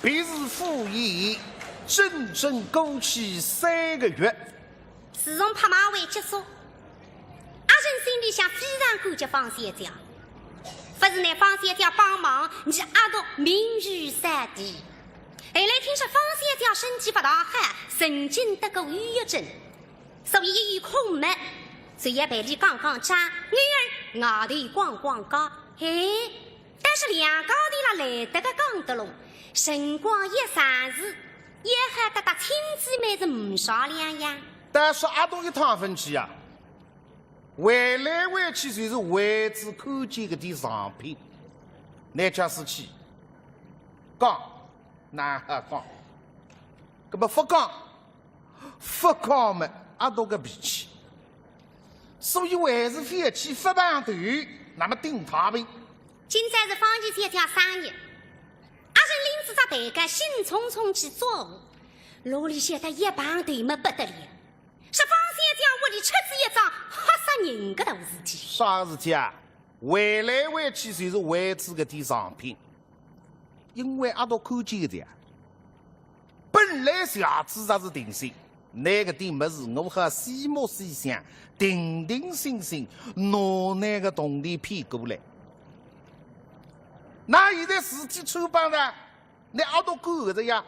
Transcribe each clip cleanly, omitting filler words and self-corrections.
彼日复议，整整枸杞3个月。自从拍马会结束，阿人心里想非常感激方先生，不是那方先生帮忙，你阿都名誉3地。后来听说方先生身体不大好，曾经得过抑郁症，所以一语空没，所以陪你讲讲家，女儿外头逛逛街。嘿，但是两高的啦来得个讲得拢，辰光一长时，也还得亲姊妹是唔少两样。但是阿东一趟分去呀，回来回去就是位置看见个的商品，那家事体讲，哪还讲？搿么不讲嘛，阿东个脾气，所以还是非要去发盘头，那么顶他们。今朝是方先生生日，阿人领着只台阶，兴冲冲去做舞，罗里晓得一盘头么不得了。是方先生屋里出子一桩吓死人个大事体。啥事体啊？回来回去就是位置个的商品，因为阿都看见的呀。本来下子才是定心，那个的么事，我和西莫西想，定定心心拿那个动力骗过来。那现在事体出版了，那阿都管着呀，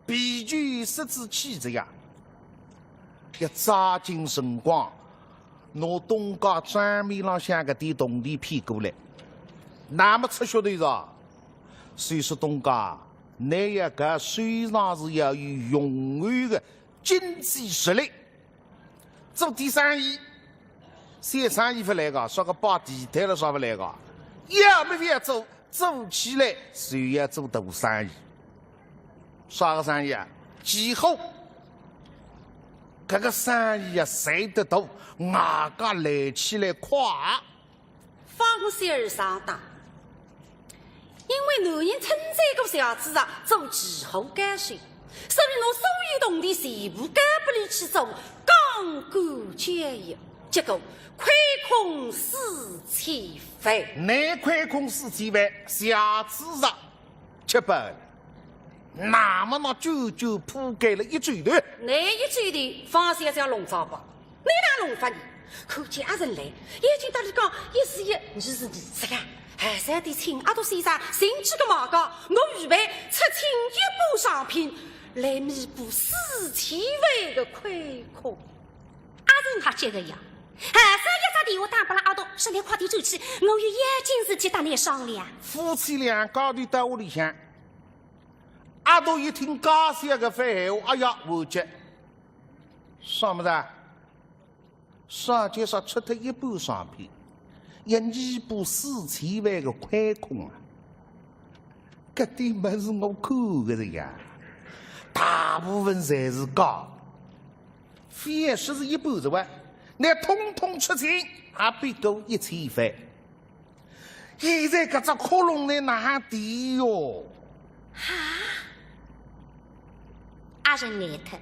必须设置起着呀。要抓紧辰光，拿东家正面浪向个的动力骗过来。那么出晓得着，虽说东家那一个虽然是要有永远的经济实力，做第生意，小生意不来个，说个摆地摊了说不来个，要没法做，做起来谁要做大生意？啥个生意啊？几乎。这个生意啊，谁得到，外加来起来快。方先儿上当，因为男人趁这个小子上做其后干水，所以我所有动力全部赶不里去做，刚干结业，结果亏空4000万。你亏空4000万，小子上吃饱了。那么那就铺盖了一嘴头，那一嘴头，方先生弄糟吧？你哪弄法呢？看见阿人来，已经到你讲一是一，二是二，这个还三的请阿多先生寻几个马告，我预备出清一部商品来弥补4000万的亏空。阿人还接个呀？还是一只电话打不了阿多，是你快点走去，我有一件事情跟你商量。夫妻俩高头在屋里向。阿都一听家乡个番闲话，哎呀，我急，啥么子？上街上出脱一半商品，要弥补4000万个亏空啊！搿点么是我看个的呀，大部分侪是假，非要说是一半之外，那统统出清，还别够1000万。现在搿只窟窿在哪地哟？哈！阿人来特，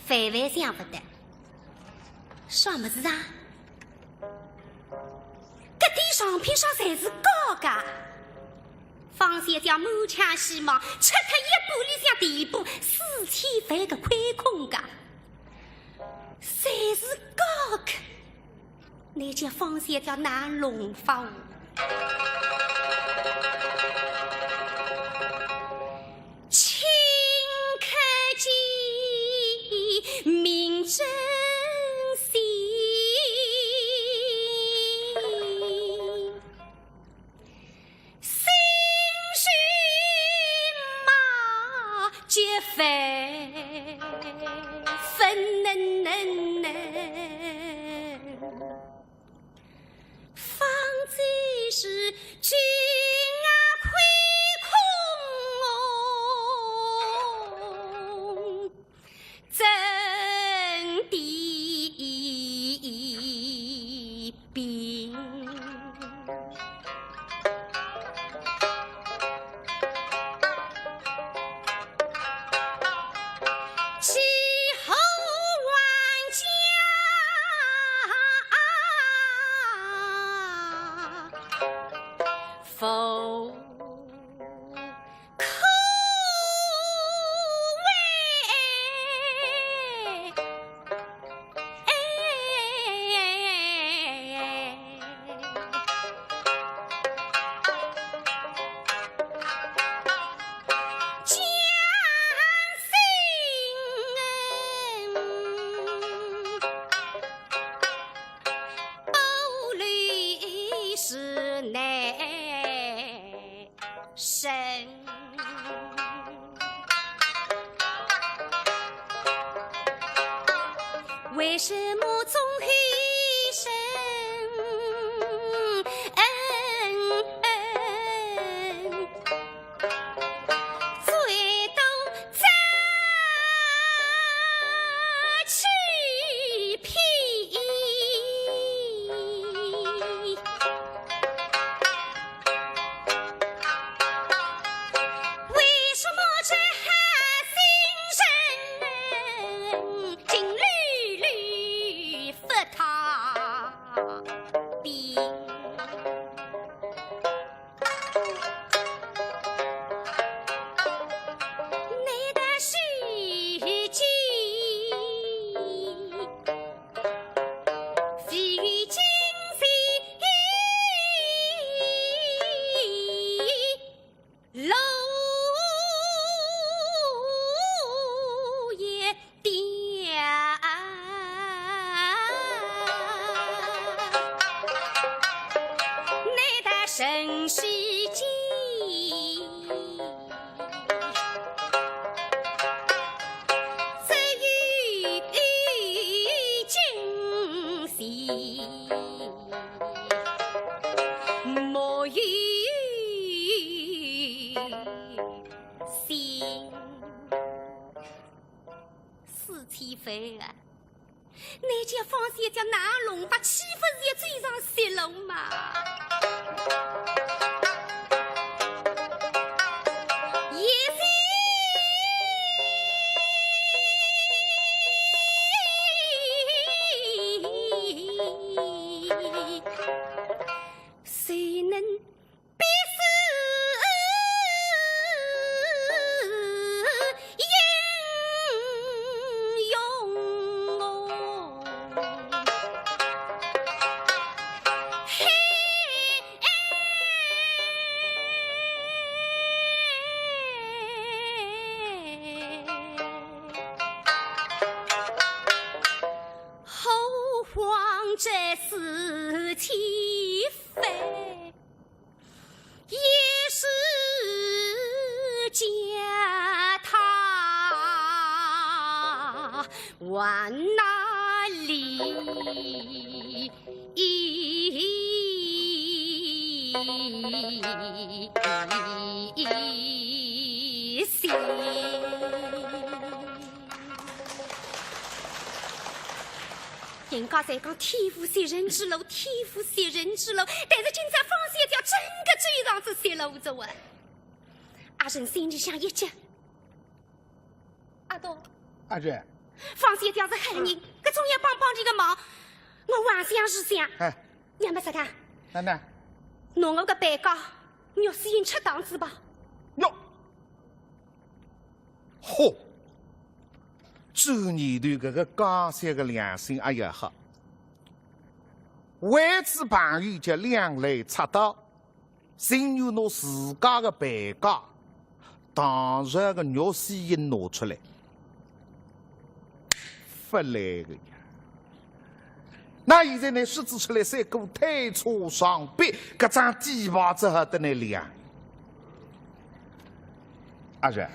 万万想不得，啥么子啊？搿点商品上侪是高价，方先生满腔希望，吃脱一半里向填补4000万个亏空价，侪是高价，那叫方先生哪弄法哦？明真心，心绪马皆非分能，方才是君啊亏空哦，真病。其后万家为什么总黑生？最多再起皮。为什么这寒心人竟屡屡发他病？内的是今，非于今夕楼也点，内的盛世间。莫于心死气飞啊！那家放些叫拿龙把欺负也追上泄露嘛？也谁能比死英勇哦？嘿，后皇这死气飞，也是家他往哪里行？人家在讲天赋泄人之路，天赋泄人之路，但是今朝方先条整个追上子泄露着啊！阿人心里想一急，阿东，阿姐，方先条是狠人，搿总要帮这个忙。我幻想是想，哎，娘们说他，奶奶，弄我个被告，肉丝人吃档子吧。哟，嚯！周年头搿个江山个良心，哎呀哈！为此朋友叫两肋插刀，竟有拿自家个被告，当然个肉丝银拿出来，不来个呀！那现在呢，狮子出来三股推车上边，搿张地牌子还得那亮。阿姐，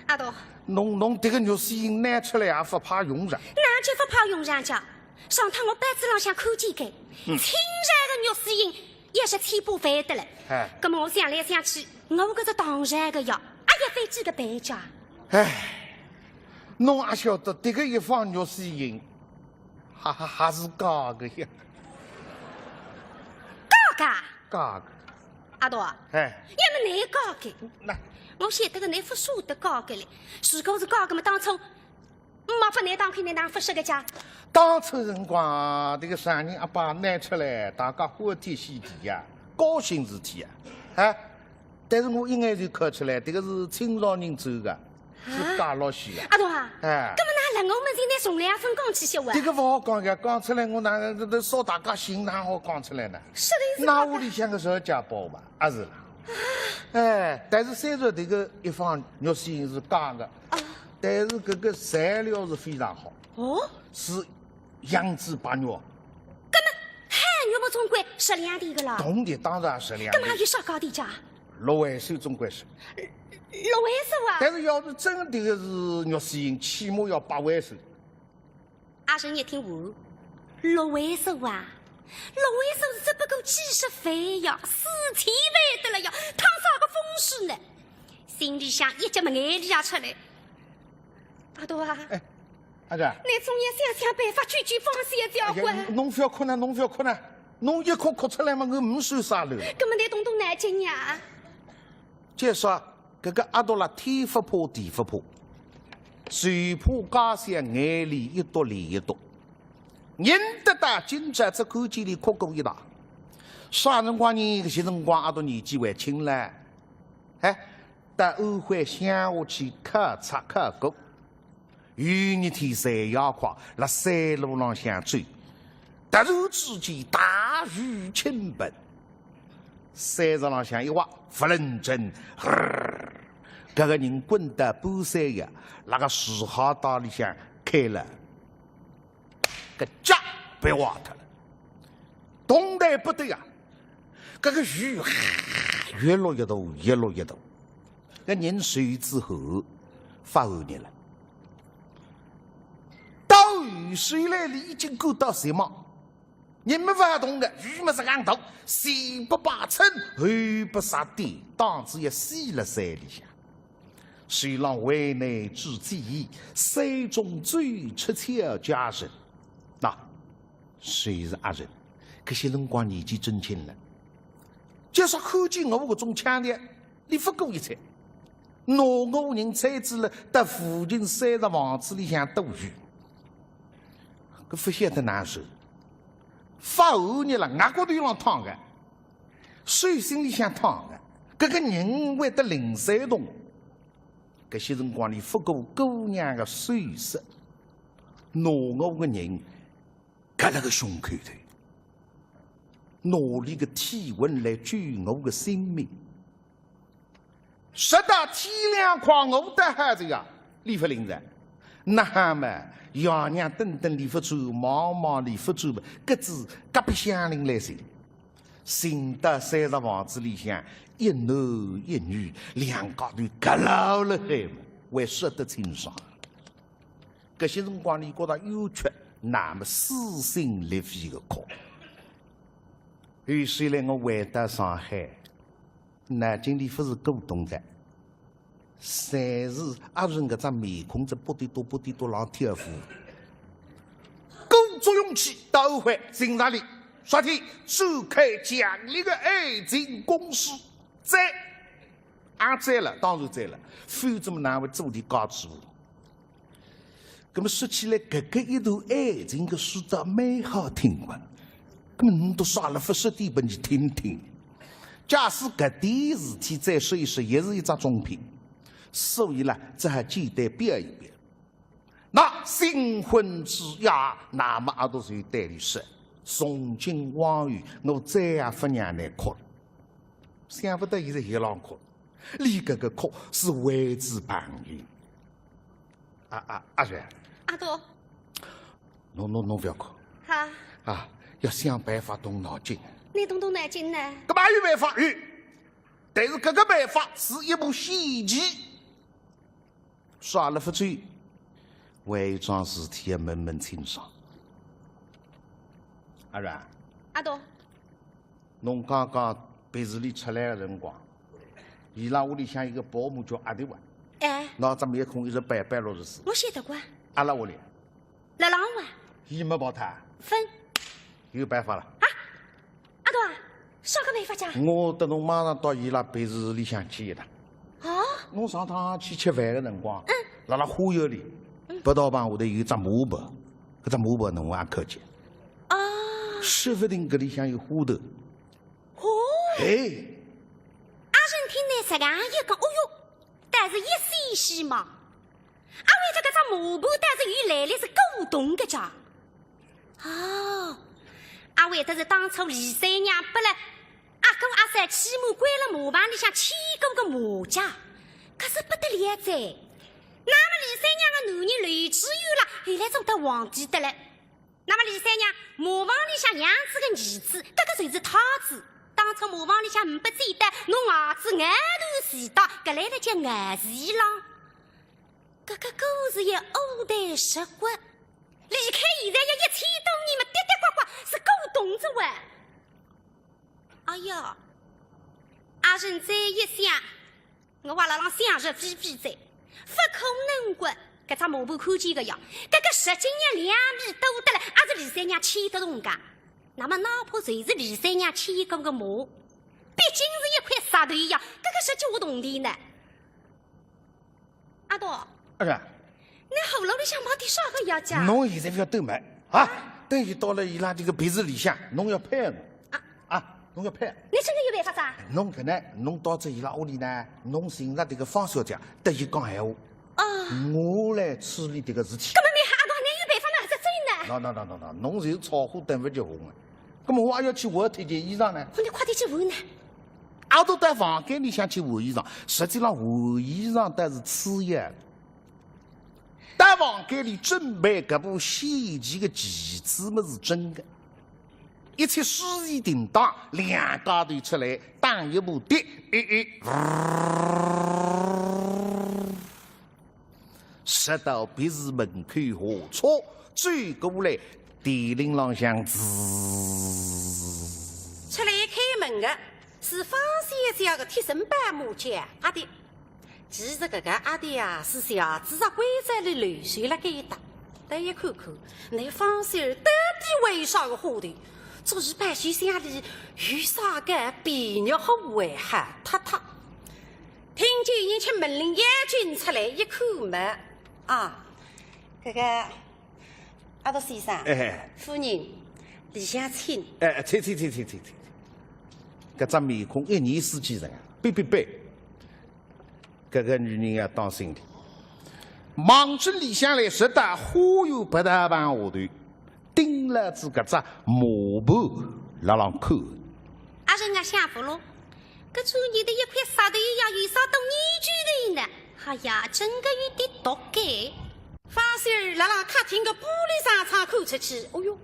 阿东。侬这个肉丝银拿出来也不怕用上？那就不怕用上家。上趟我班子浪向看见个，亲热个肉丝银也是千把饭的了。哎，那么我想来想去，我搿是当然个呀，也非几个白家。哎，侬也晓得，这个一方肉丝银，还是假个呀？假个？假个。阿东，哎，要么难假个？那。我晓得个，你不舍得搞个嘞。如果是搞个嘛，当初没把你当开，你当不是个家。当初辰光，这个上人阿爸拿出来，大家欢天喜地呀，高兴事体呀，啊！但是我一眼就看出来，这个是清朝人做的，是假老许的。阿东啊，哎，那么那我们现在从两分讲起些话。这个不好讲呀，讲出来我哪这烧大家心，哪好讲出来呢？是的，那屋里向个小家宝吧，也是啦。哎，但是虽然这个一方肉丝银是假的，但是这个材料是非常好，哦，是养猪白肉。那么汉肉么总归适量点个啦。懂的当然适量。干嘛有啥高的价？6万手总归是。6万手啊！但是要是真的是肉丝银，起码要8万手。阿阿婶一听话，6位数啊，6位数只不过几十费呀，4000万得了呀，趟啥个风水呢？心里想一脚没眼里呀出来。阿多啊，哎，阿姐，你总要想办法解决方先这样哎侬不要哭呢，侬不要哭呢，侬一哭出来嘛，我没算啥了。根本你动动脑筋呀！就说这个阿多拉天不怕地不怕，谁怕家乡眼里一朵连一朵，认得到今朝这口间里哭过一大。啥辰光呢？这些辰光阿多年纪还轻了，哎，到欧会乡下去考察考过。有一天山摇快，辣山路浪向走，突然之间大雨倾盆，山上浪向一挖，忽然间，这个人滚到半山崖，那个石壕道里向开了，个脚被挖脱了，动弹不得呀！这个雨越落越大，越落越大，这人睡之后发后日了。雨水来了，已经够到山嘛，人没法动的，雨没是硬头，西不把撑，后不杀地，当子也死了山里向。水浪为内之际，山中最出巧佳人。那谁是阿人？可些辰光年纪真轻了，就说看见我这种强烈，你不过一猜，我人猜知了，到附近山上房子里向躲雨。不晓得难受，发后日了，外国头上烫的，水心里向烫的，这个人会得灵山动。这些辰光里，不过姑娘的水色，拿我个人割了个胸口头，拿里个体温来救我的性命。直到天亮快，我的孩子呀，理不灵的，那么。爷娘等等理不住，妈妈理不住，各自隔壁乡邻来寻，寻到山上房子里向一男一女，两高头隔牢了海，还说得清爽。这些辰光里觉得有缺，那么撕心裂肺的哭。后虽然我回到上海，南京里不是古董的。侪是阿人搿张面孔在不得多浪跳舞，鼓足勇气到后会寻上里，昨天召开强烈的爱情攻势，在也在了，当然在了，否则么哪会做的告知我？那么说起来，搿个一段爱情的说道蛮好听的，那么侬都耍了不说点拨你听听。假使搿点事体再说一说，也是一张中品。所以呢，只好简单表一表。那新婚之夜，那么阿都是有道理说，从今往后，我再也不让你哭了。想不到现在一浪哭，你这个哭是为之朋友。阿雪，阿多，侬不要哭哈啊！要想办法动脑筋。你动脑筋呢？干嘛有办法？但是这个办法是一部戏剧。耍了不醉，为一桩事体要问问清爽。阿然，阿多，侬刚刚别墅里出来的辰光，伊拉屋里向一个保姆叫阿德文，哎，拿只面孔一直摆落着事。我晓得过。阿拉屋里，辣浪哇？伊没跑脱，分有办法了。啊，阿多啊，啥个办法讲？我等侬马上到伊拉别墅里向去一趟。哦，侬上趟去吃饭的辰光，辣辣花园里，北道旁下头有只马棚，搿只马棚侬也看见。哦，说不定搿里向有花头。哦，哎，阿人听那这样一讲，哦哟，但是一细细嘛，阿为这个只马棚，但是与来历是古董的家。哦，阿为的是当初李三娘拨了阿哥阿三起码关了马棚里向7个马家，可是不得了哉！那么李三娘的男人刘志远了，后来做得皇帝的了。那么李三娘马房里向养子的儿子，这个就是他子。当初马房里向500只的，侬儿子外头是的，搿来了叫外侍郎。这个故事也欧台实骨，离开现阿人再一想，我话了让向日飞飞在，不可能滚。搿只马步看见个呀，搿个10斤2米多得了，也是李三娘牵得动噶。那么哪怕就是李三娘牵一个马，毕竟是一块石头呀，搿个是叫动的呢。阿道，儿啊，你后楼里向买点啥个药家？侬现在不要兜卖啊！等于到了伊拉这个别墅里向，侬要配合我啊！侬要配合。你真的有办法噻？侬搿呢？侬到这伊拉屋里呢，侬寻着这个方小姐，得伊讲闲话。我来处理这个事体。搿么你还阿道，你有办法哪只追呢？侬就是炒货等不及红啊！搿么我还要去换推荐衣裳呢。你快点去换呢。阿都到房间里向去换衣裳，实际上换衣裳倒是次要。到房间里准备搿部先前的棋子么是真的。一切事宜定当，两家头出来打一部碟，驶到别墅门口下车，转过来电铃浪向吱。出来开门的是方先生的贴身伴母姐阿弟。其实这个阿弟啊，是小子在柜子里流水了给打。再一看看，那方先生到底为啥个话题？昨日半夜乡里有啥个别扭和为喊太太。听见人家门铃眼睛出来一看门啊，这个阿道先生，夫人里向请。请。搿只面孔一年四季人啊，背。搿个女人要当心点。忙着里向来拾得花园北大棚下头，盯了子搿只马步辣浪看。阿人啊，享福咯！搿做你的一块石头呀，有啥动研究的呢？哎呀，真个有点毒盖。方仙儿辣浪客厅的玻璃纱窗看出去，哦哟，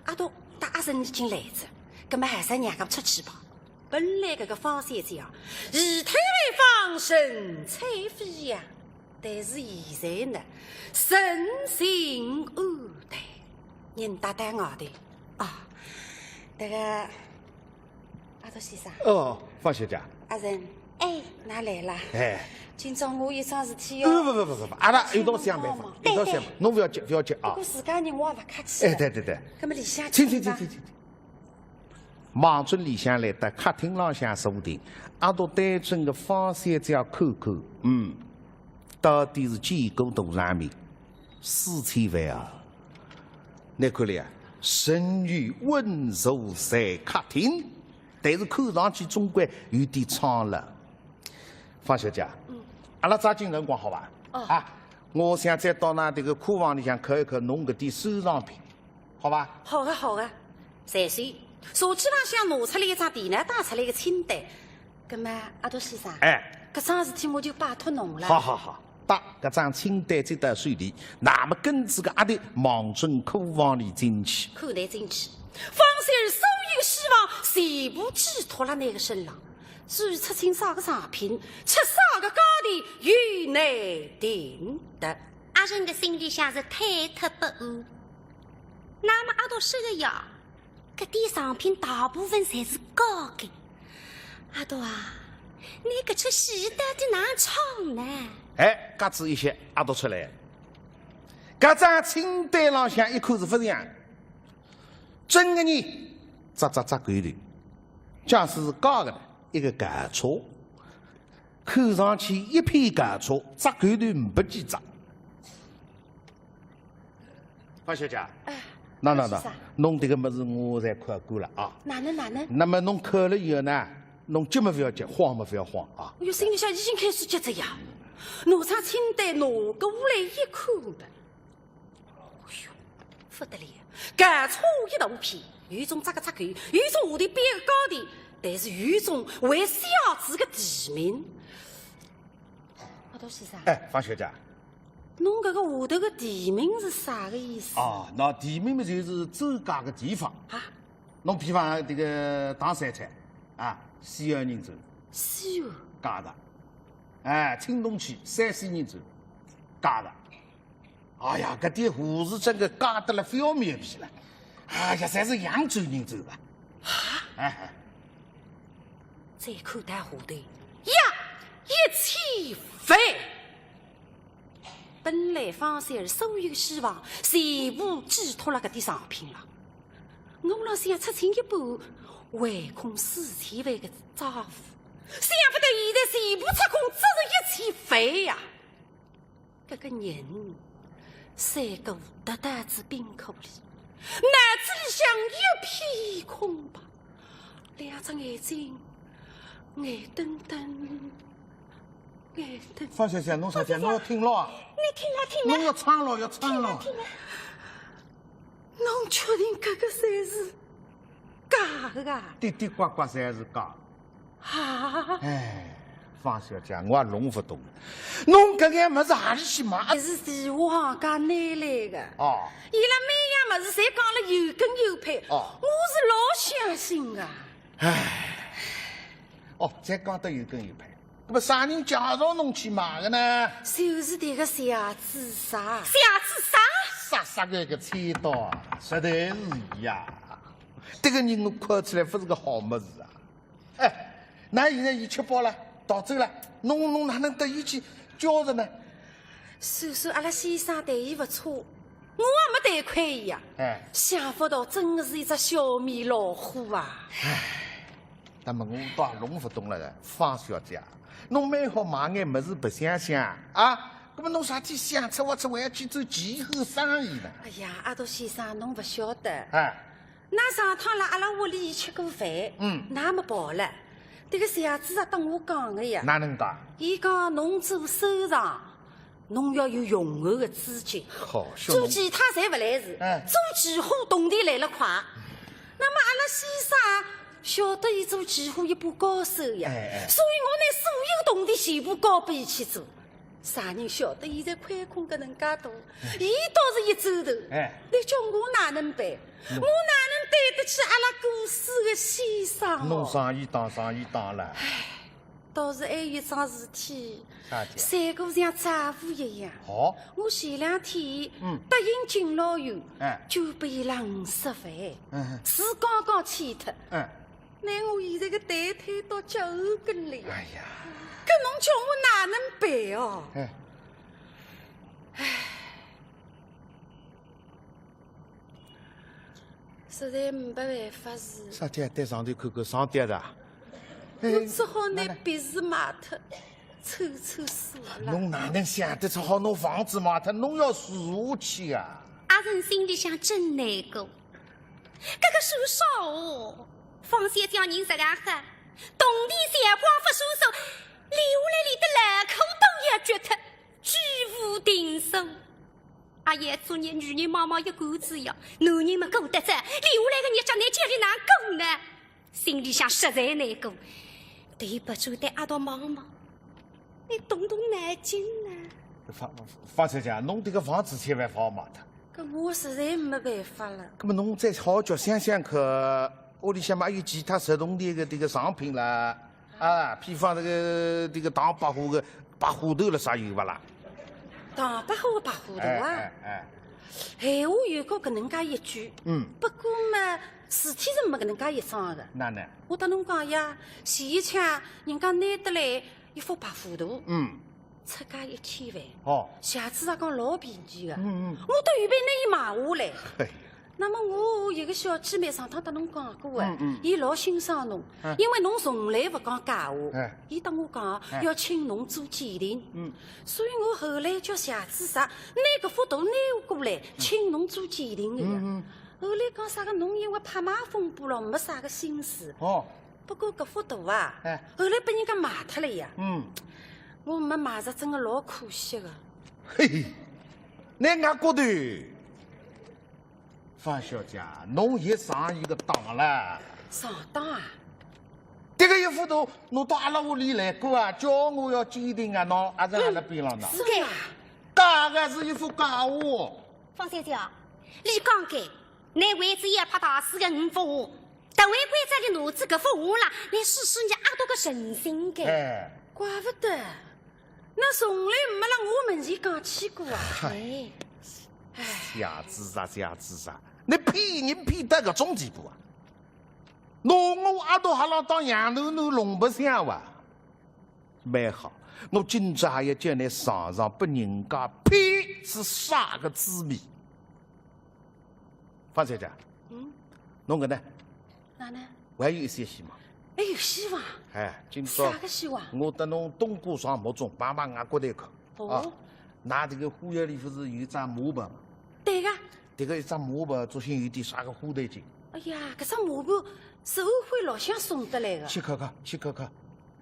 阿多带阿人已经来着，葛么还是让他出去吧。本来这个方先生啊，仪态方神采飞扬，但是现在呢，神情暗淡，人大胆外的啊。这个阿多先生。哦，方小姐。阿人，哪来了？今朝我有桩事体不，阿拉有道想办法，有道想法，侬不要急啊。不过自家人我也不客气。对。葛么里向请。忙着里向来到客厅浪向坐定，阿都对准个方先生看看，到底是见过大场面，4千万啊！你看了啊，神韵温柔在客厅，但是看上去总归有点苍老。方小姐，阿拉抓紧辰光好吧？我想再到那这个库房里向看一看侬搿点收藏品，好吧？好的。3岁。手机浪向拿出来一张电脑打出来的清单，葛么阿多先生，搿桩事体我就拜托侬了。好，打搿张清单再到手里，那么跟这个阿弟忙进库房里进去。方先儿所有希望全部寄托了那个身上，至于出清啥个藏品，吃啥个价钿，由内定夺。阿人的心里向是忐忑不安。那么阿多说个呀？搿点藏品大部分侪是高的，阿多啊，你搿出戏到底哪唱呢？嘎子一些阿多出来，搿张清单浪向一看是不一样，整个人扎管头，假使是高的一个改错，看上去一片改错，扎管头不几扎。方小姐。那，侬这个么子我才看过了啊。哪能？那么侬看了以后呢，侬急么不要急，慌么不要慌啊。我心里向已经开始急着呀，拿张清单拿过来一看吧，哎呦，不得了，改错一大片，有一种扎口，有一种下头编个高低，但是有一种为小子的地名。阿多先生。方小姐。侬搿个下头个地名是啥个意思？那地名嘛就是周家个地方啊。侬比方这个唐三彩西安人州。西安。假的。青铜器山西人州。假的。哎呀，搿点话是真个假得了要命一批了。哎呀，侪是扬州人州的。在口袋下头呀，一起飞。本来方三儿所有的希望全部寄托了搿点上品了。我老想出前一步，唯恐事体外的丈夫，想不到现在全部出空，只是一起飞呀！搿个人，三个得大子冰口里，脑子里像一片空白，两只眼睛眼瞪瞪。方小姐，侬啥姐，侬要听咯啊！你听了听了，侬要唱咯，要唱咯。侬确定搿个才是假的啊？滴滴呱呱侪是假。啊！哎，方小姐，我也弄不懂，侬搿眼物事何里去买？还是地下行家拿来的。哦，伊拉每样物事侪讲了有根有配。哦，我是老相信的。唉，哦，再讲得有根有配。那么啥人介绍侬去买的呢？就是这个小子啥？小子啥？杀个个菜刀啊，实在是伊呀！这个人侬看起来不是个好物事啊！哎，那现在伊吃饱了，逃走了，侬哪能得意去叫着呢？算阿拉先生对伊不错，我也没对亏伊呀。哎，想不到真的是一只小米老虎啊！唉，那么我倒也弄不懂了的，方小姐，侬蛮好买眼物事白相相啊！那么侬啥天想出还要去做前后生意呢？哎呀，阿杜先生，侬不晓得，哎，那上趟辣阿拉屋里吃过饭，那没跑了。这个小子啊，跟我讲的呀，哪能讲？伊讲侬做收藏，侬要有雄厚的资金，好，小做侬其他侪不来事，哎做几户动地来了快。那么阿拉先生晓得伊做几户一把高手呀，哎所以我拿所有动地全部交拨伊去做。啥人晓得现在宽空搿能介大，伊倒是一走头。哎，你叫我哪能办？我哪能对得起阿拉过世的先生？弄生意当了，倒是还有一桩事体，啥事？三个像丈夫一样。好，我前2天答应敬老院，哎就拨伊拉50万，嗯字刚刚签脱，嗯，拿我现在个蛋推到脚后跟里。哎呀，搿侬叫我哪能办哦？哎，实在没办法是，啥天对上头看看上跌的？我只好拿别墅卖脱，凑凑数了。侬哪能想得出好弄房子嘛？他侬要住下去啊！阿仁心里想真难过，这个手少哦，方先叫人这样狠，动地三荒不收手，留下来里的烂口都要掘脱，居无定所。阿爷做人女人忙忙一竿子呀，男人们顾得着，留下来的日脚拿家里哪过呢？心里想实在难过，对不住对阿道忙忙，你动动脑筋呢？方小姐，侬这个房子千万不好卖脱。搿我实在没办法了。那么侬再好好叫想想看，屋里向嘛还有其他实用的这个商品啦，啊，比方这个当百货的白虎头了啥有不啦？当白虎白虎头啊！闲话有过搿能介一句，不过嘛，事体是没搿能介一桩的。哪能？我跟侬讲呀，前一枪人家拿得来一幅白虎图，出价1000万，哦，小子也讲老便宜的，我都预备拿伊买下来。嘿，那么我有个小姐妹上趟跟侬讲过的，伊老欣赏侬，因为侬从来不讲假话。伊跟我讲要请侬做鉴定，所以我后来叫小子啥拿搿幅图拿过来，请侬做鉴定的呀。后来讲啥个侬因为拍卖风波了，没啥个心思。哦，不过搿幅图啊，后来被人家卖脱了呀。我没买着，真的老可惜的。嘿嘿，那俺觉得。方小姐，侬也上一个当了。上当啊！这个一幅图，侬到阿拉屋里来过啊，叫我要鉴定啊，侬还是阿拉边浪呢？是的呀，假的是一幅假画。方小姐，你讲该，那位置也拍大师的5幅画，特为规则的拿子搿幅画啦，来试试你阿多个神心该。哎，怪不得，那从来没辣我面前讲起过啊！哎，瞎子啥，你骗人骗到搿种地步啊！我阿多还能当羊头头龙不香哇？蛮好，我今朝还要叫你尝尝被人家骗是啥个滋味。方小姐，侬搿呢？哪能？还有一些希望。还有希望？哎，今朝啥个希望？我等侬东过上木中，帮帮外国头口。哦，㑚这个花园里不是有一张马棚？对个。这个一张马棚，做心有点啥个花头劲。哎呀，搿张马棚是欧辉老乡送得来的。去看看，去看看，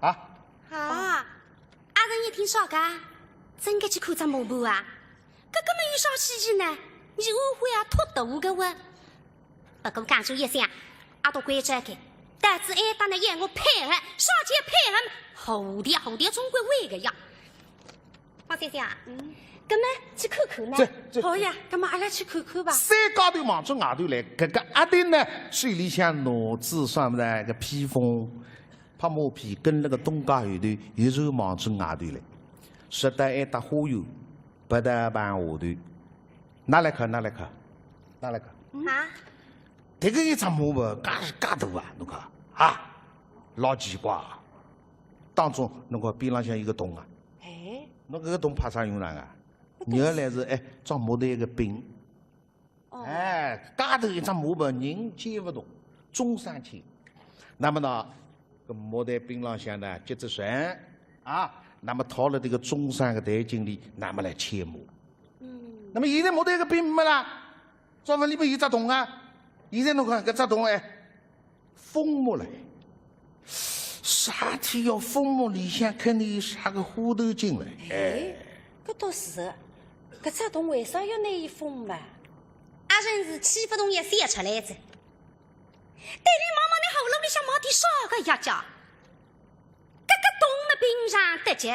啊！啊，阿人一听说个，真该去看张马棚啊！搿根本有啥稀奇呢？你误会啊，托大个哇！不过讲究一声，阿多关着个，但是挨打呢要我配合，上前配合，后天总归会个呀。方先生啊，搿么去看看呢？好呀，搿么阿拉去看看吧。山高头望着外头来，搿个阿丁呢，水里向脑子上面的个披风、拍马屁，跟那个东家后头有时候望着外头来，拾得挨搭花园，不得办下头。拿来看，拿来看，拿来看。啊！这个一张马棚，介大啊！侬看啊，老奇怪啊！当中侬看边浪向有个洞啊。哎，侬搿个洞派啥用场啊？原来是装木头一个饼。哦，介头一张马棚，人接不动，中山签。那么呢，搿木头饼浪向呢接着绳啊，那么套了这个中山个台经里，那么来牵马。那么现在木头一个饼没啦，专门里边有只洞啊。现在侬看搿只洞封木了。啥天要封木里向肯定有啥个花头精了。哎，搿倒是的。搿只洞为啥要拿伊封嘛？阿人是欺负侬也写出来着。对你妈妈，你喉咙里向冒点啥个药胶？搿个洞嘛，平常得急，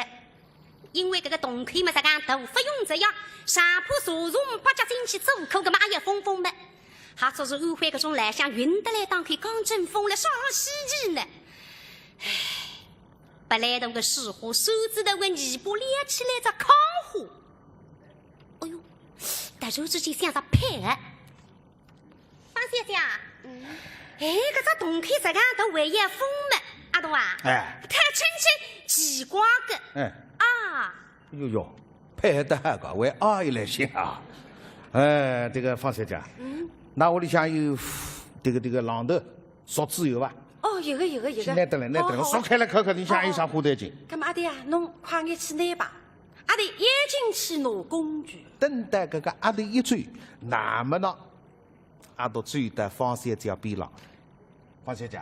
因为搿个洞口嘛，啥讲大不用着呀，上铺茶茶八家进去做客，搿么也要封封的。还说是安徽搿种来向运得来当口，刚正封了啥稀奇呢？唉，不来头个水花，手指头个泥巴连起来只康花。哎呦，突然之间想着配合。方先生，搿只洞口实际上都唯一封门，阿东啊，太亲奇怪个。啊，哟哟，配合得很高，为阿姨来心啊。这个方小姐，那屋里向有这个榔头、勺子有伐？哦，有个。拿得来，拿得来，我烧开了看看里向有啥花头劲。搿么阿弟啊，侬快眼去拿吧。阿弟赶紧去拿工具。等待搿个阿头一追，那么呢，阿都追到方小姐边浪。方小姐，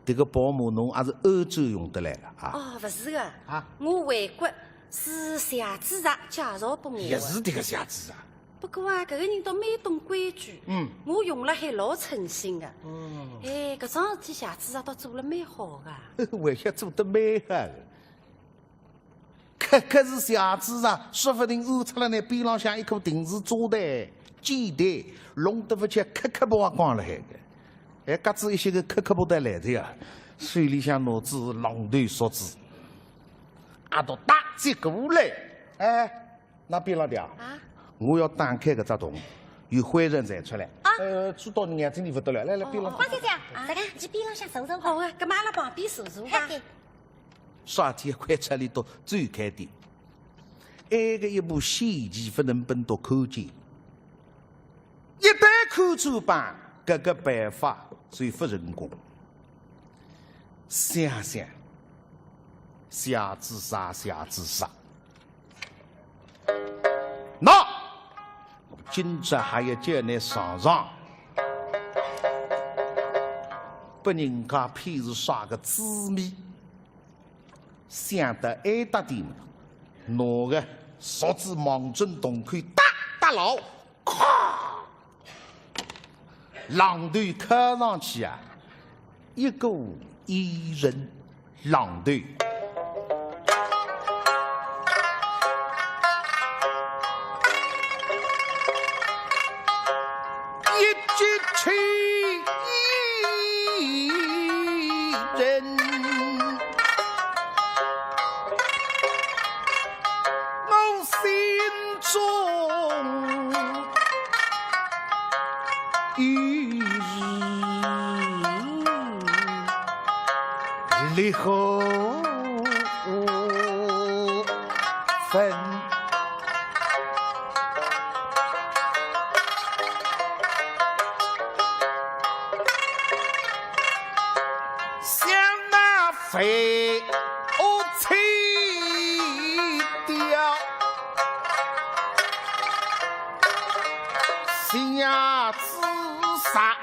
这个保姆侬也是欧洲用得来的啊？哦，勿是个啊，我回国是谢主任介绍拨我也是这个谢主任。不过啊，搿个人倒蛮懂规矩。我用了还老称心的。搿桩事体谢主任倒做了蛮好的。为啥做得蛮好的？可是谢主任说不定按出了那边浪向一颗定时炸弹、煎蛋，弄得不吃磕巴光了海个。搿子一些个磕巴的来的呀，水里向脑子、榔头、勺子，阿都打起过来。那边浪条啊！我要打开搿只洞，有灰尘传出来。知道你眼睛里不得了，来边浪。方先生，这个去边浪向走走。好啊，搿么阿拉旁边坐坐吧。啥天快车里头最开点，挨个一部先前不能奔到口尖，一旦口走办，搿个办法最不成功。想想，下子啥，那我今朝还要叫你尝尝，被人家骗是啥个滋味。想得挨搭点，拿个勺子望准洞口，打牢，咵，榔头磕上去啊，一个一人榔头。一举起一人。离后分。想那飞吹掉，下自杀，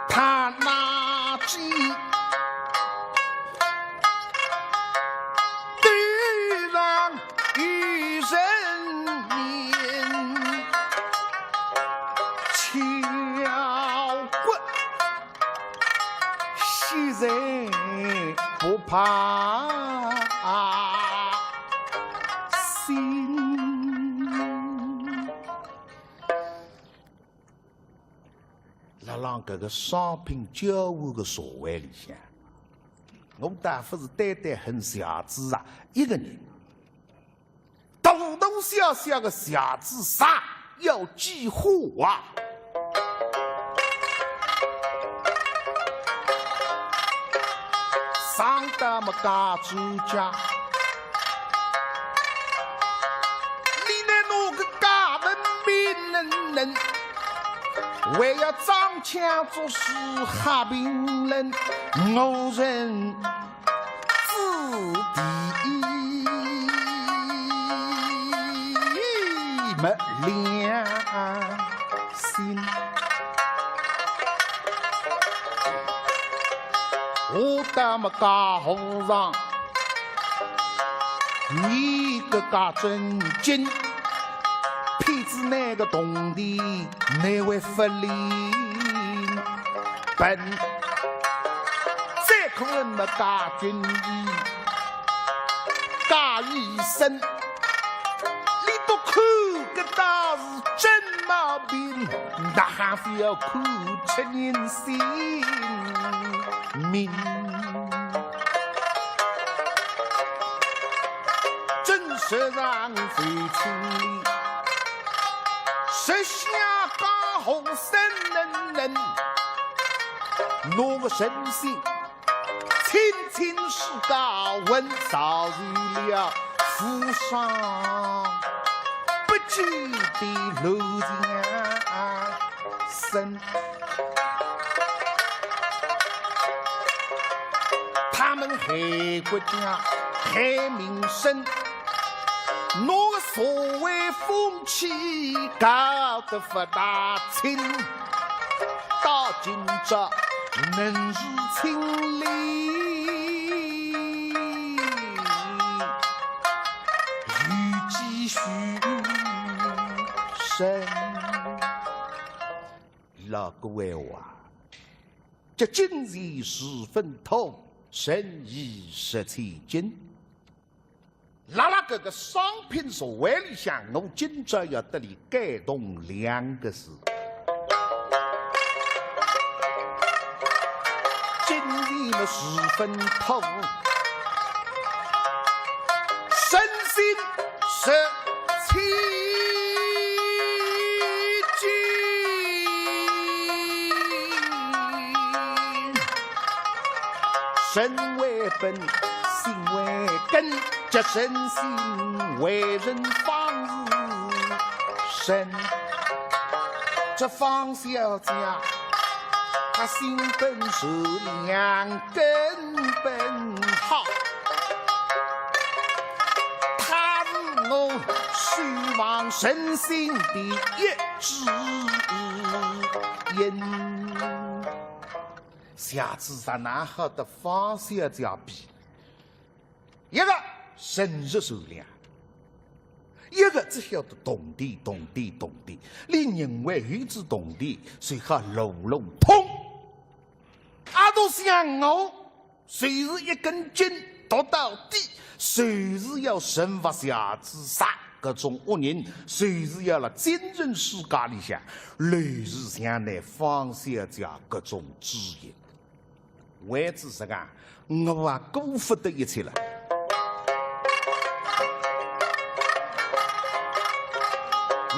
他那记对让与人民敲棍。昔人不怕心，辣让搿个商品交换的社会里向，我大不是单单恨小子啊一个人，大大小小的小子啥要几户啊？上得么家主家，你那弄个家文明人，为要张枪做事哈病人，我人自敌没良心。我的么家和尚，你个家真精，骗子那个动地那位不灵笨，再可能么家军医，家医生，你都看个倒是真毛病，那还非要看出人心命。真是让非清理，实下刚好生人，我个神仙轻轻是高温遭遇了负伤不羁的楼江生。他们害国家害民生，我个所谓风气搞得不大清，到今朝能是清理，欲继续生。老各位话，这今日十分痛，生意实千金。辣辣搿个商品社会里向，我今朝要得你改动2个字。今日么十分痛，身心实千金。身为本，心为根，这身心为人方日生。这方小家，他心本善良，根本好。他是我虚妄身心的一指引。下次咱哪好的方小家比？一个深入善良，一个只晓得懂地，连人为与之懂地，随好牢笼通。阿都像我，谁是一根筋夺到底，谁是要惩罚下子杀各种恶人，谁是要了真正世界里向类似像那方小家各种指引。为之这个，我啊辜负的一切了。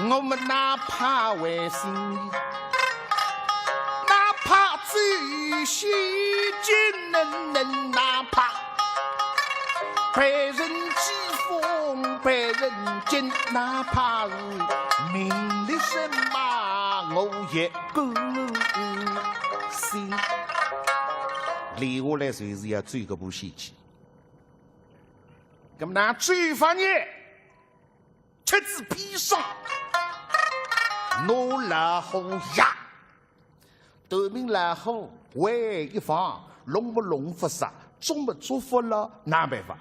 我们哪怕为心意，哪怕最先进能哪怕百人讥讽，百人敬，哪怕是名利什么，我也够心。留下来就是要追个部戏去。那么呢，追发呢，吃子披上，拿老虎呀，得名老虎为一方，弄不弄不杀，中不祝福了，哪办法？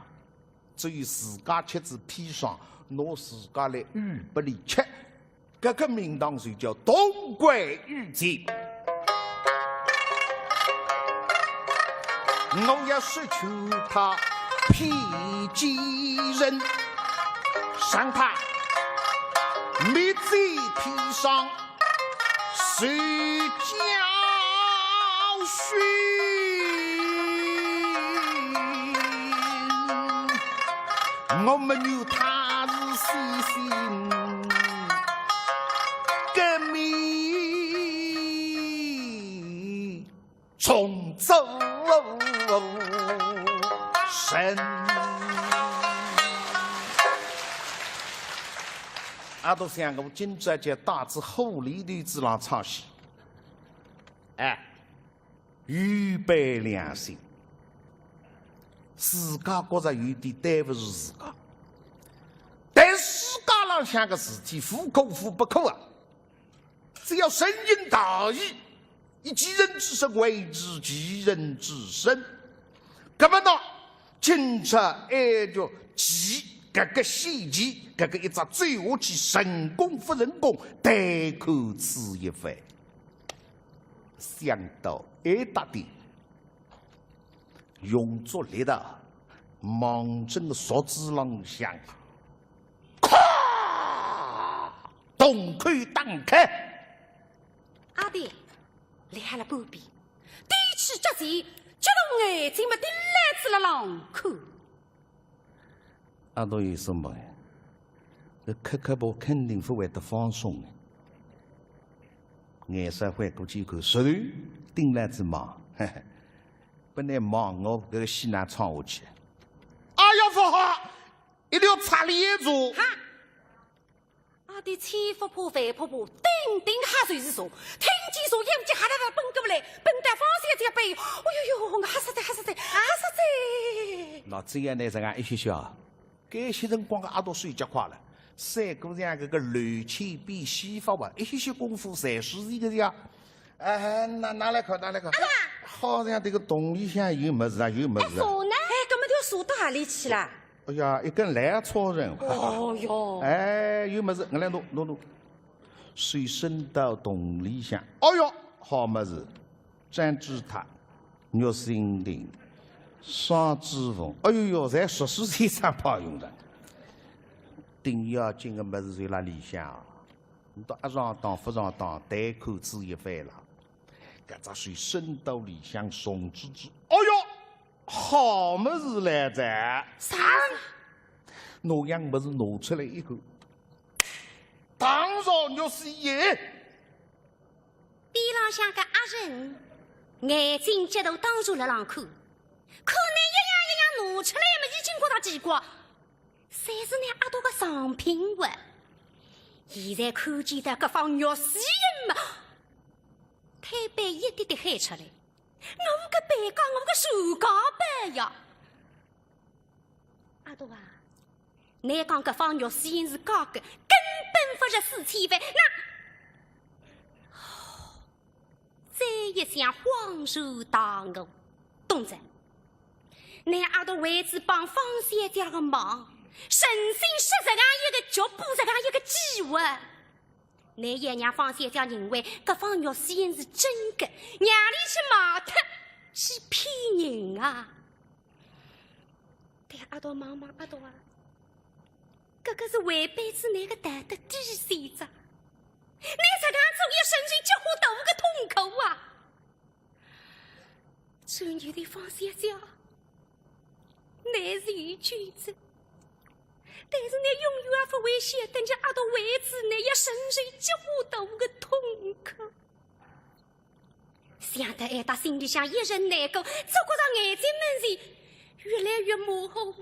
只有自家吃子披上，拿自家来预不里吃，这个名堂就叫东归御节。我要失去他披几人，上他灭罪披上受教训，我们有他是细心革命重走神。阿都想我今朝节大致后里头之浪唱戏，哎，预备良心，自家觉着有点对不住自家，但自家浪向个事体苦口苦不口啊，只要深印大义，以其人之身为之其人之身。那么呢，今朝按照其这个细节，这个一只最下去成功不成功，单口此一番。想到一大点，用足力的忙正的锁子浪向，咵，洞口打开。阿弟，厉害了半边，低气脚前，激动眼睛么盯来子了浪口。阿多有什么？这磕磕巴肯定不会得放松的。眼色换过几口，实在盯来子忙，本来忙我这个西南闯下去。啊，要不好，一定要擦脸住。哈，阿弟欺负破饭婆婆，顶顶哈随是说，听见说眼睛哈哒哒蹦过来，蹦到方向这背，哎呦呦，我哈死在哈死在哈死在。那这样呢，这样一些小，这些辰光个阿多睡觉快了。三姑娘这个乱切比西法吧，一些功夫才是一个呀。哎，拿来看，拿来看。好像这个洞里向有么子啊，有么子啊。啥呢？哎，搿么条锁到哪里去了？哎呀，一根烂草人。哦哟。哎，有么子？我来弄。水伸到洞里向。哦哟，好么子，粘指塔、肉心灵、双指缝。哎呦哟，在14岁上跑用的。顶要紧个么子在那里向，你到一上当不上当，单口子一番了。搿只水伸到里向松吱吱。哦哟，好么子来着？啥？那样么子拿出来以后，当上就是爷。边浪向个阿人，眼睛接头挡住了浪口，可能一样拿出来么，已经觉到奇怪。侪是那阿多个上品物，现在看见的搿方肉丝嘛，腿背一点点喊出来，我个背讲，我个手讲背呀！阿多啊，你讲搿方肉丝是高个，根本不是4000万，那再一想荒手打我，懂着？你阿多为此帮方三家个忙。诚心实这样一个脚步，这样一个计划，你也让方先生认为搿方肉丝是真的，让你去骂他，去骗人啊！对阿多忙阿多啊，搿个是违背子你个道德底线着，你这样做也甚至结婚头个痛口啊！这女的方先生，你是有君子。但是你永远也不会晓得，你阿多为此你也深深结花头个痛苦。现想得爱达心里想一阵难过，只觉着眼睛门前越来越模糊，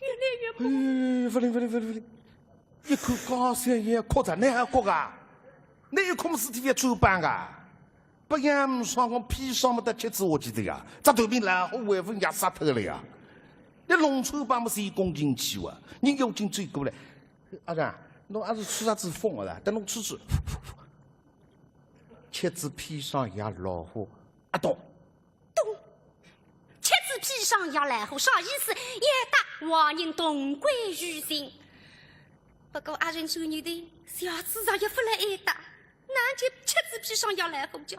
越来越模糊。不灵，一口高山也哭着，你还哭啊？你有空事体也走班个？不然双光披上没得吃子，我记得呀，这头边然后外分压杀脱了呀。你农村帮么是一公斤起哇？你有劲追过来，阿长，侬还是吹啥子风了？等侬吹吹。妻子披上压老虎，阿懂？懂。妻子披上压老虎，啥意思？也打亡人同归于尽。不过阿人周女的小子上也不来挨打，哪就妻子披上压老虎叫？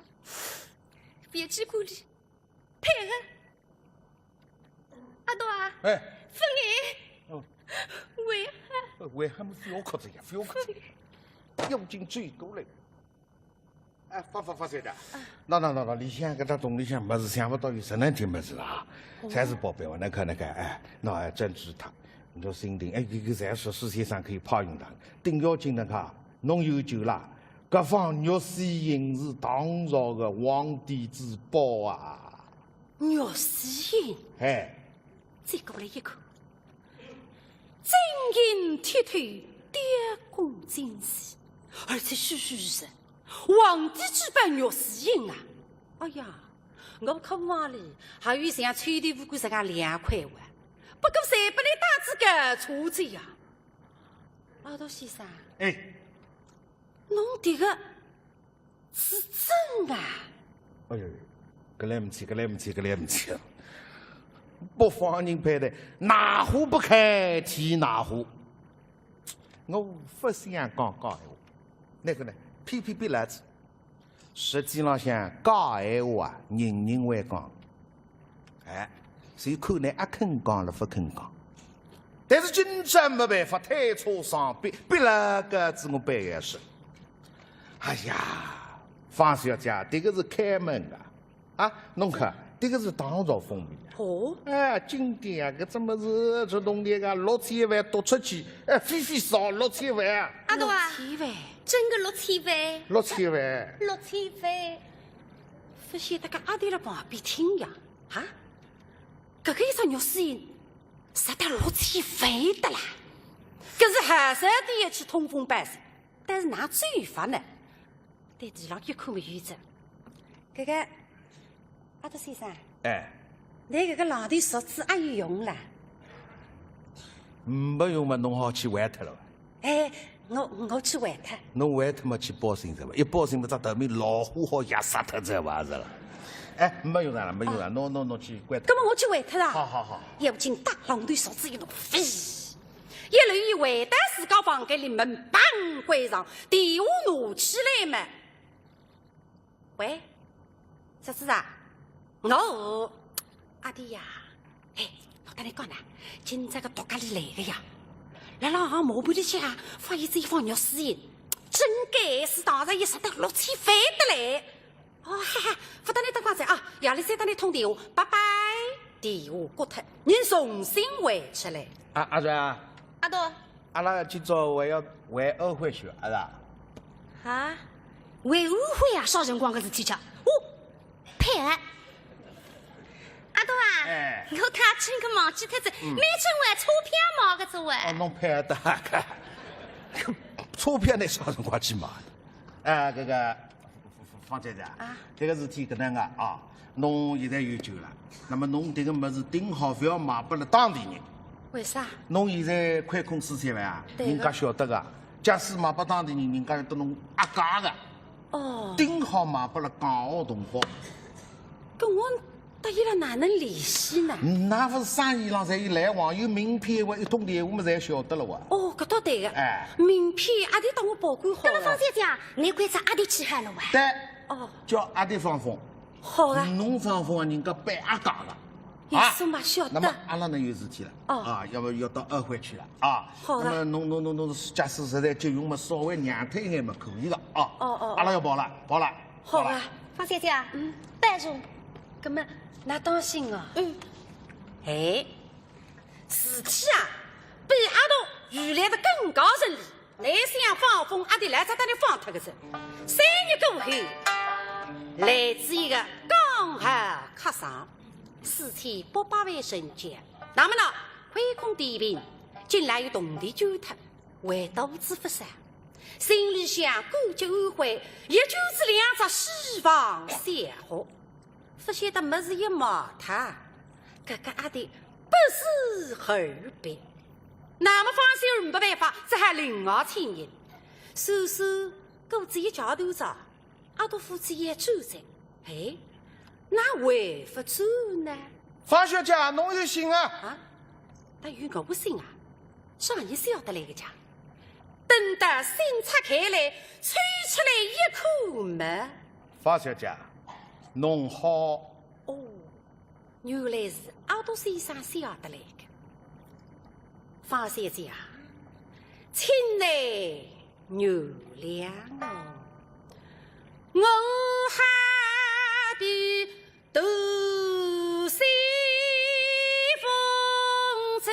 别去顾虑，配合。阿多啊，哎，分眼，为何么非要哭着呀？非要哭着，有劲追过来。哎，发财的，那，里向搿只洞里向么子想不到有什么点么子啦，才是宝贝我那看，哎，那还真是他，你说心定，哎，这个才是世界上可以泡用的，顶要紧的看，侬有酒啦，搿方玉石银是唐朝的皇帝之宝啊，玉石银，哎，再过来一口，晶莹剔透，雕工精细，而且栩栩如生。皇帝之般玉石银啊！哎呀，我可忘了，还有像吹的五谷这个2块万，不过谁不来打这个错子呀？阿道先生，哎，侬这个是真啊？哎呦，搿来不起，北方人派的哪壶不开提哪壶，我不想讲闲话，那个呢？屁别来子，实际浪向讲闲话啊，人会讲，哎，谁看你阿肯讲了不肯讲，但是今朝没办法，推车上逼了个子我办也是。哎呀，方小姐，这个是开门的，啊，侬看，这个是唐朝风味。哦，哎，经典啊，搿怎么是这农田啊？6千万多出去，哎，费少6千万啊！阿多啊， 6千万，真个6千万，6千万，6千万，不晓得个阿弟辣旁边听呀？啊，搿个一只玉石银，值得6千万的啦！搿是海山第一去通风报信，但是哪罪法呢？对地上一口没有着。搿个阿德先生，哎，你搿个冷的勺子还有用啦？没用嘛，侬好去还脱了。哎，我去还脱。侬还脱嘛去报信是吧？一报信嘛，这头面老虎好压杀脱才完事了。哎，没用了，没用了，侬去关脱。搿么我去还脱了。好。要不紧打冷的勺子一弄飞，一路以回到自家房间里门砰关上，电话拿起来嘛。喂，小子啊，我阿弟呀，哎，我跟你讲呐，今朝个独家里来个呀，辣辣行磨盘里向发现这一方玉石银，真该是当时也值得6千万的嘞。哦，哈哈，不等你等光在啊，夜里再等你通电话，拜拜。电话挂脱，人重新回去来。阿传啊，阿多阿拉今朝还要还2回去，是吧？啊，为误会啊，啥辰光个事体叫？哦，配合。阿多啊，哎我太真个忘记脱子，每称为钞票毛个子喂。侬配合得哈个，钞票你啥辰光去买的？哎，搿个方姐姐啊，这个事体搿能个啊，侬现在有酒了，那么侬这个物事订好，不要卖拨了当地人。为啥？侬现在亏空4千万啊，对人家晓得个。假使卖拨当地人，人家要得侬压价个。哦，订好卖拨了港澳同胞。跟我得伊拉哪能联系呢？那不是生意上侪有来往，有名片或一通电话么，侪晓得了哇。哦，搿倒对个。哎名片阿弟帮我保管好那么方了。姐姐，你关只阿弟去喊了哇？对，哦，叫阿弟放风。好啊，侬放风，人家办压价个。意思嘛晓那么得。阿拉呢有事体了，哦啊，要不要到2回去了啊？好的那么侬，假使实在急用嘛，稍微让脱一眼嘛，可以的啊。哦阿拉要跑了。好啊，方姐姐，带住。葛么那当心哦。哎，事体啊，比阿头预料的更高顺利。你想放风，阿弟来只等你放脱个子。3月过后，来自一个上海客上4800万神将，那么呢，挥空地平，近来有动地纠特，为肚子发散，心里想感激安徽，也就是两只西方鲜活，不晓得么子一毛他，这个阿弟不是二百，那么方秀没办法，只好另外请人，叔叔狗子一家头着，阿多夫子也住在，哎，那为何走呢？方小姐，侬有心啊！啊，但与我心啊，啥人晓得来个家？等得心拆开来，吹出来一口沫。方小姐，侬好。哦，原来是阿多先生晓得来个。方小姐啊，请来原谅哦，我哈的都是风筝。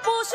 不是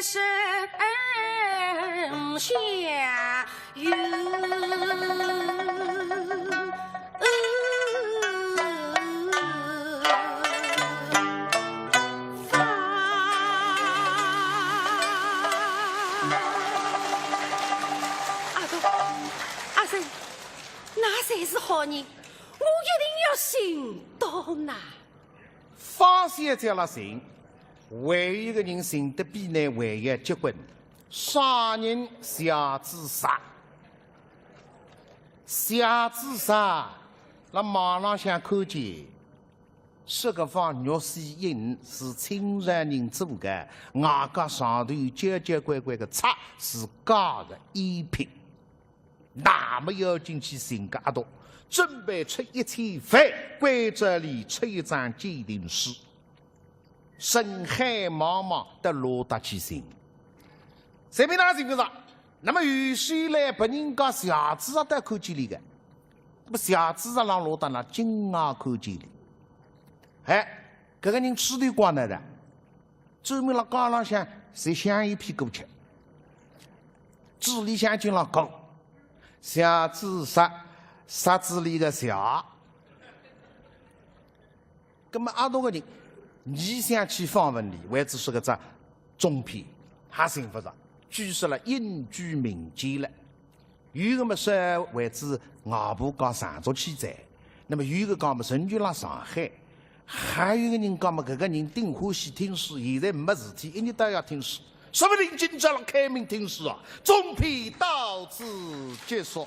声下有。才是好人，我一定要行动啊！方先生了行，唯一个人行得比呢唯一结棍，杀人下自杀，下自杀，那马浪向看见，这个方肉丝印是亲热人做的，外加上头结结怪怪的叉是假的衣品。那么要进去寻个阿斗，准备出1000饭，关这里出一张鉴定书，深海茫茫的落得去寻。谁没拿寻个啥？那么有些来别人家小子啊都看见里个，那么小子啊让落得那金啊看见里。哎，这个人吃的光来的，专门了街浪向谁想一屁股吃，智力向进了高。小字杀字里个小，那么阿多个人，你想去访问你，为只是个只中篇，还幸福着，据说了隐居民间了。有个么说为止外婆讲上足去在，那么有个讲么身居了上海，还有个人讲么这个人顶欢喜听书，现在没事体，一年都要听书。说不定今朝了开明听书啊！总篇到此结束。